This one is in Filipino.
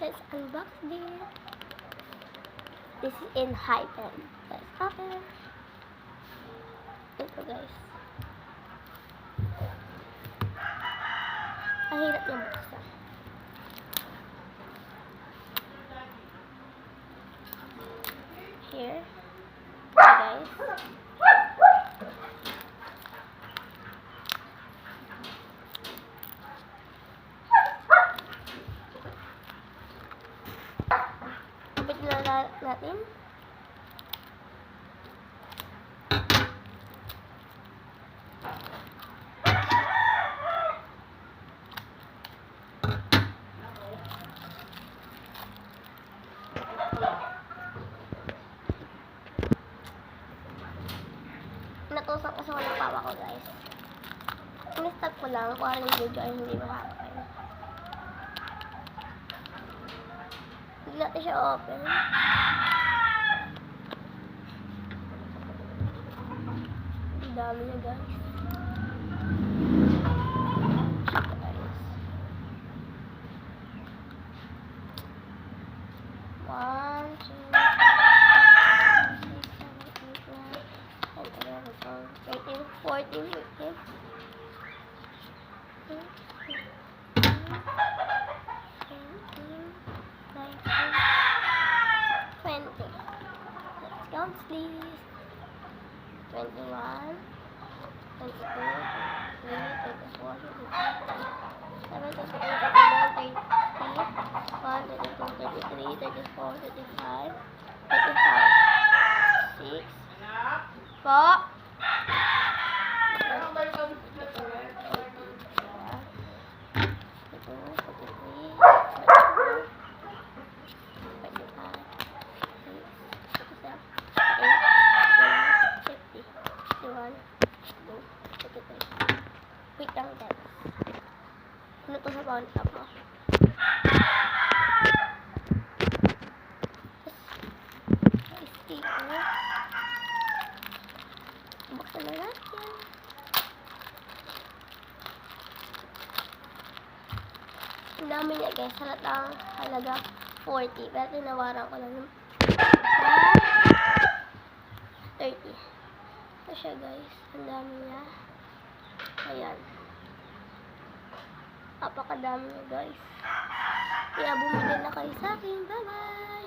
Let's unbox this. This is in Hypen. Let's open. Ito guys. Ang hirap niyang buksan. Here. Okay guys. Kapit na natin. Natusok kasi walang pawa ko guys. In-stop ko lang kung anong video ay hindi makakain. Hindi natin siya open. Ang dami niya guys. Ito guys. 1, 2, 13, 14, 15, 20. Let's count please. 21, 22, 23, 24, 25, 6 po. Wait lang guys. Ano to sa bawang top mo? Sticker. Buksan na natin. Ang dami niya guys. Halatang halaga 40. Pero tinawaran ko lang ng 30. Ito siya guys. Ang dami niya. Ayan. Napakadami niya guys. Kaya bumili na kayo sa akin. Bye bye!